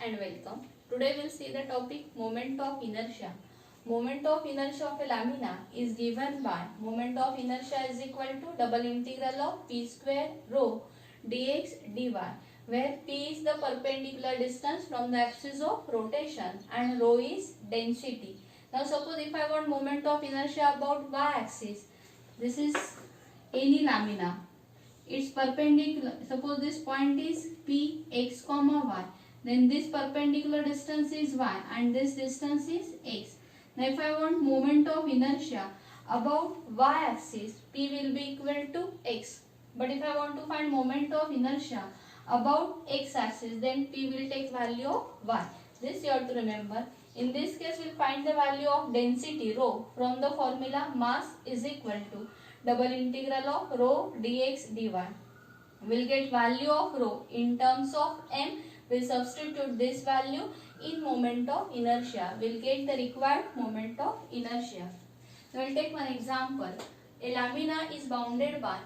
and welcome. Today we'll see the topic moment of inertia. Moment of inertia of a lamina is given by moment of inertia is equal to double integral of p square rho dx dy, where p is the perpendicular distance from the axis of rotation and rho is density. Now suppose if I want moment of inertia about y axis, this is any lamina. Its perpendicular, suppose this point is p x comma y, then this perpendicular distance is y and this distance is x. Now if I want moment of inertia about y axis, p will be equal to x, but if I want to find moment of inertia about x axis, then p will take value of y. This you have to remember. In this case we will find the value of density rho from the formula mass is equal to double integral of rho dx dy. We'll get value of rho in terms of m. We'll substitute this value in moment of inertia. We'll get the required moment of inertia. Now we'll take one example. A lamina is bounded by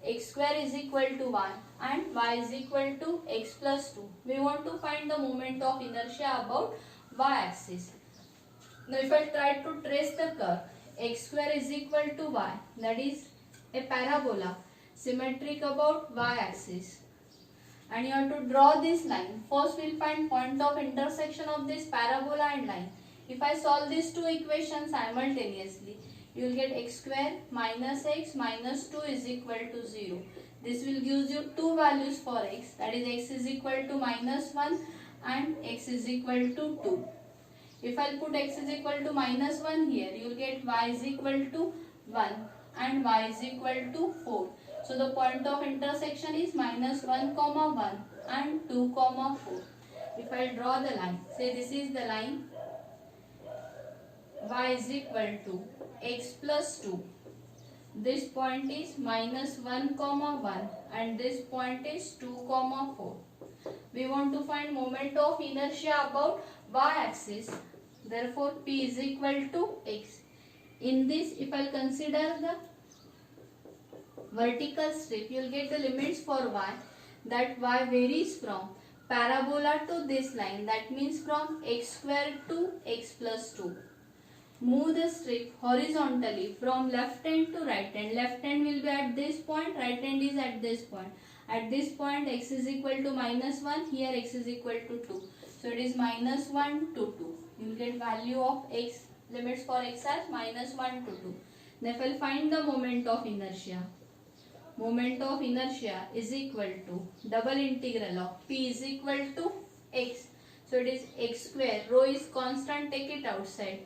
x square is equal to y and y is equal to x plus 2. We want to find the moment of inertia about y axis. Now if I try to trace the curve, x square is equal to y, that is a parabola symmetric about y axis, and you have to draw this line. First we will find point of intersection of this parabola and line. If I solve these two equations simultaneously, you will get x square minus x minus 2 is equal to 0. This will give you two values for x, that is x is equal to minus 1 and x is equal to 2. If I put x is equal to minus 1 here, you will get y is equal to 1 and y is equal to 4. So the point of intersection is minus 1 comma 1 and 2 comma 4. If I draw the line, say this is the line, y is equal to x plus 2. This point is minus 1 comma 1 and this point is 2 comma 4. We want to find moment of inertia about y axis. Therefore p is equal to x. In this, if I consider the vertical strip, you will get the limits for y, that y varies from parabola to this line, that means from x square to x plus 2. Move the strip horizontally from left hand to right hand. Left hand will be at this point, right hand is at this point. At this point x is equal to minus 1, here x is equal to 2. So it is minus 1 to 2. You will get value of x, limits for x as minus 1 to 2. Then if I will find the moment of inertia. Moment of inertia is equal to double integral of p is equal to x. So it is x square, rho is constant, take it outside,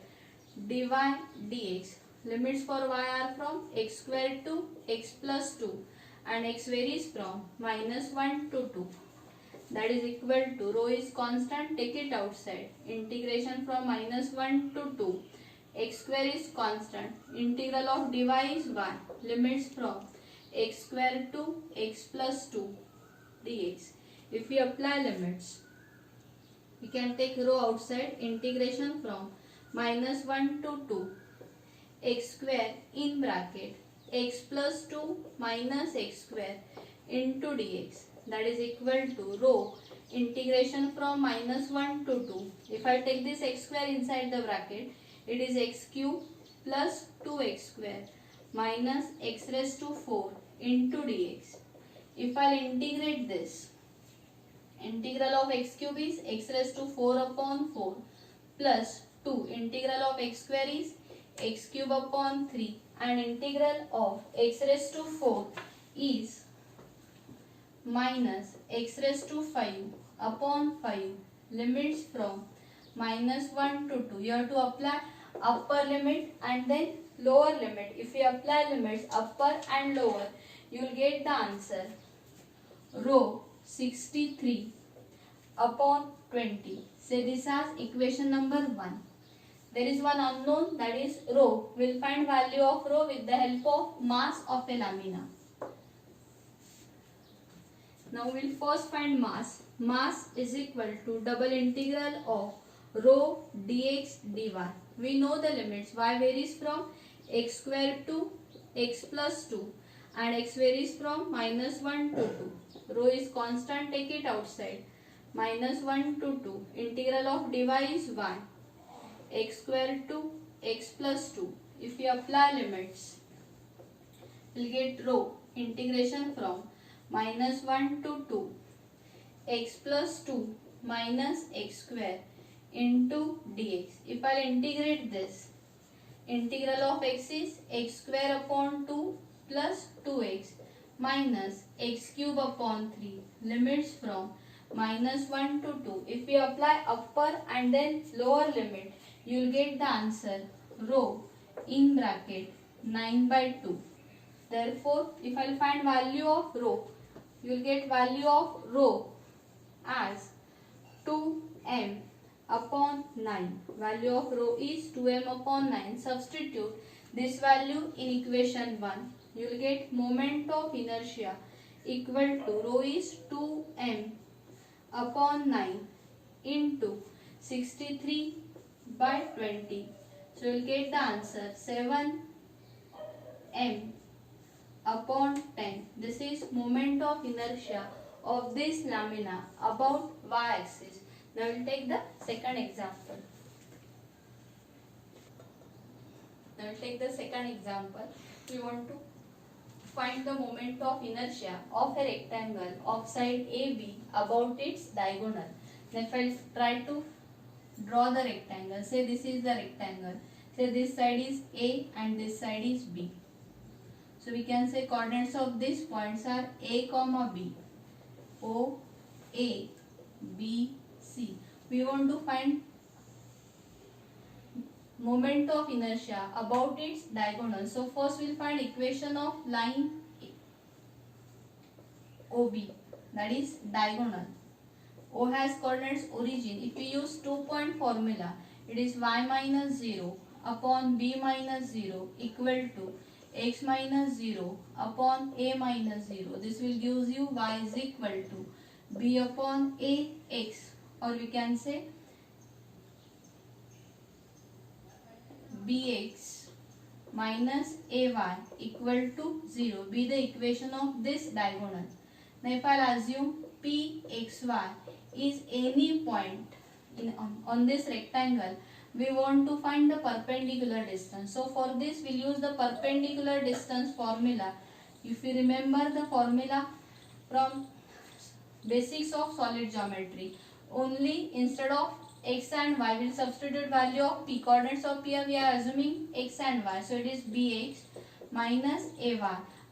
dy dx. Limits for y are from x square to x plus 2 and x varies from minus 1 to 2. That is equal to rho is constant, take it outside, integration from minus 1 to 2. X square is constant, integral of dy is y, limits from x square to x plus 2 dx. If we apply limits, we can take rho outside, integration from minus 1 to 2, x square in bracket x plus 2 minus x square into dx, that is equal to rho integration from minus 1 to 2. If I take this x square inside the bracket, it is x cube plus 2x square minus x raised to 4 into dx. If I integrate this, integral of x cube is x raised to 4 upon 4 plus 2, integral of x square is x cube upon 3 and integral of x raised to 4 is minus x raised to 5 upon 5, limits from minus 1 to 2. You have to apply upper limit and then lower limit. If you apply limits upper and lower, you will get the answer rho 63 upon 20. Say this as equation number 1. There is one unknown, that is rho. We will find value of rho with the help of mass of a lamina. Now we will first find mass. Mass is equal to double integral of rho dx dy. We know the limits. Y varies from x square to x plus 2 and x varies from minus 1 to 2. Rho is constant, take it outside. minus 1 to 2. Integral of dy is 1. X square to x plus 2. If we apply limits, we'll get rho integration from minus 1 to 2 x plus 2 minus x square into dx. If I'll integrate this, integral of x is x square upon 2 plus 2x minus x cube upon 3. Limits from minus 1 to 2. If we apply upper and then lower limit, you will get the answer rho in bracket 9 by 2. Therefore, if I will find value of rho, you will get value of rho as 2m upon 9. Value of rho is 2m upon 9. Substitute this value in equation 1. You will get moment of inertia equal to rho is 2m upon 9 into 63 by 20. So you will get the answer 7m upon 10. This is moment of inertia of this lamina about y-axis. Now we will take the second example. We want to find the moment of inertia of a rectangle of side AB about its diagonal. Then if I try to draw the rectangle, say this is the rectangle, say this side is A and this side is B. So we can say coordinates of these points are A comma B, O, A, B, C. We want to find moment of inertia about its diagonal. So first we will find equation of line OB, that is diagonal. O has coordinates origin. If we use 2-point formula, it is y minus 0 upon b minus 0 equal to x minus 0 upon a minus 0. This will give you y is equal to b upon a x, or we can say bx minus ay equal to 0. Be the equation of this diagonal. Now if I assume pxy is any point on this rectangle, we want to find the perpendicular distance. So for this we will use the perpendicular distance formula. If you remember the formula from basics of solid geometry, only instead of x and y we will substitute value of p. Coordinates of p we are assuming x and y. So it is bx minus ay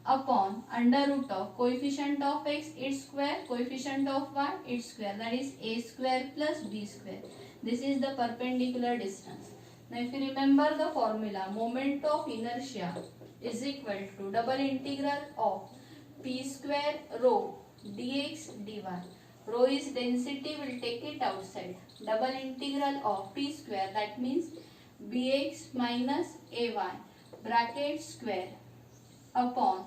upon under root of coefficient of x its square, coefficient of y its square, that is a square plus b square. This is the perpendicular distance. Now if you remember the formula, moment of inertia is equal to double integral of p square rho dx dy. Rho is density, will take it outside. Double integral of p square, that means bx minus ay bracket square upon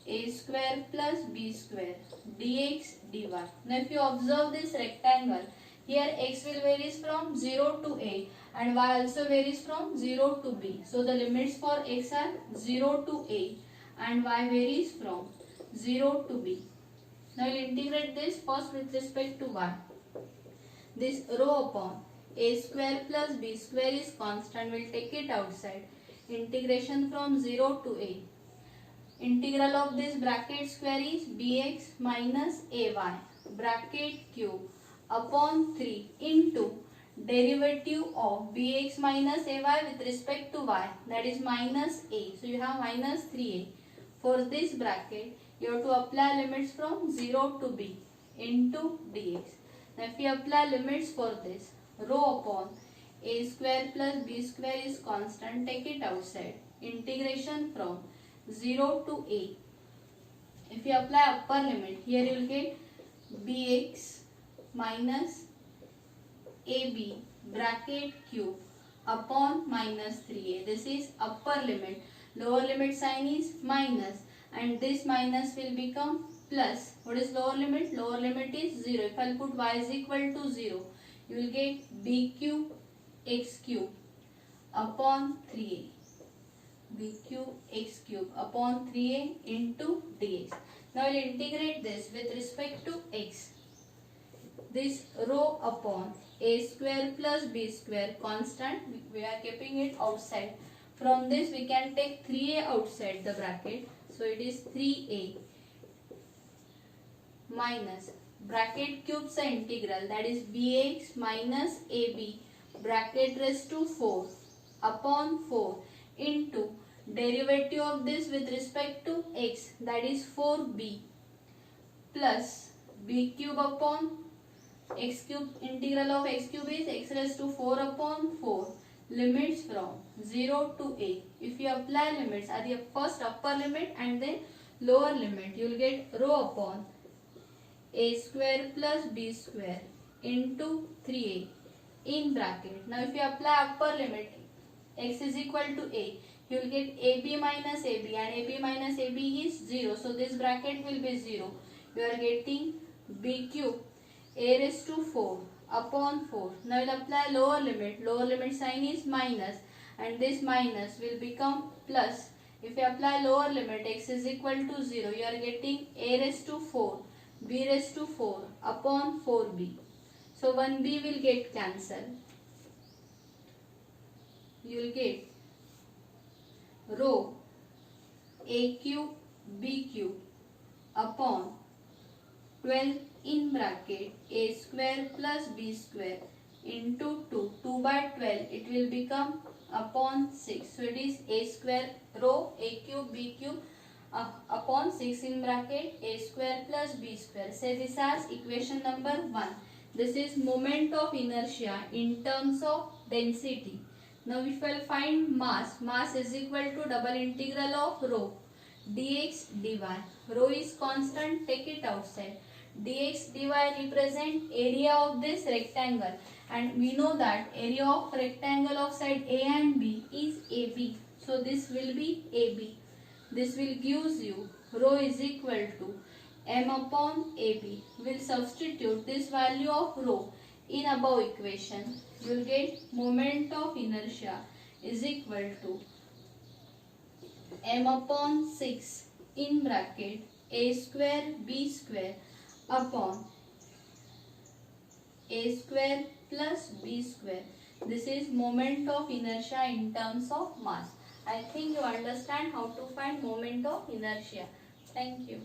a square plus b square dx dy. Now if you observe this rectangle, here x will varies from 0 to a and y also varies from 0 to b. So the limits for x are 0 to a and y varies from 0 to b. Now we will integrate this first with respect to y. This rho upon a square plus b square is constant, we will take it outside. Integration from 0 to a. Integral of this bracket square is bx minus ay bracket cube upon 3 into derivative of bx minus ay with respect to y, that is minus a. So you have minus 3a. For this bracket you have to apply limits from 0 to b into dx. Now if you apply limits for this, rho upon a square plus b square is constant, take it outside. Integration from 0 to a. If you apply upper limit, here you will get bx minus ab bracket cube upon minus 3a. This is upper limit. Lower limit sign is minus and this minus will become plus. What is lower limit? Lower limit is 0. If I will put y is equal to 0, you will get b cube x cube upon 3a. b cube x cube upon 3a into dx. Now we will integrate this with respect to x. this rho upon a square plus b square constant. We are keeping it outside. From this we can take 3a outside the bracket. So it is 3a minus bracket cubes the integral, that is bx minus ab bracket raised to 4 upon 4 into derivative of this with respect to x, that is 4b plus b cube upon x cube. Integral of x cube is x raised to 4 upon 4. Limits from 0 to a. If you apply limits at the first upper limit and then lower limit, you will get rho upon a square plus b square into 3a in bracket. Now if you apply upper limit, x is equal to a, you will get ab minus ab, and ab minus ab is 0. So this bracket will be 0. You are getting b cube a raised to 4 upon 4. Now you will apply lower limit. Lower limit sign is minus, and this minus will become plus. If you apply lower limit, x is equal to 0. You are getting a raised to 4 b raised to 4 upon 4b. So 1b will get cancelled. You will get rho a cube b cube upon 12 in bracket a square plus b square into 2. 2 by 12 it will become upon 6. So it is a square rho a cube b cube upon 6 in bracket a square plus b square. Say this as equation number 1. This is moment of inertia in terms of density. Now if I will find mass, mass is equal to double integral of rho dx dy. Rho is constant, take it outside. Dx dy represent area of this rectangle, and we know that area of rectangle of side A and B is AB. So this will be AB. This will gives you rho is equal to m upon AB. Will substitute this value of rho in above equation. You will get moment of inertia is equal to m upon 6 in bracket a square b square upon a square plus b square. This is moment of inertia in terms of mass. I think you understand how to find moment of inertia. Thank you.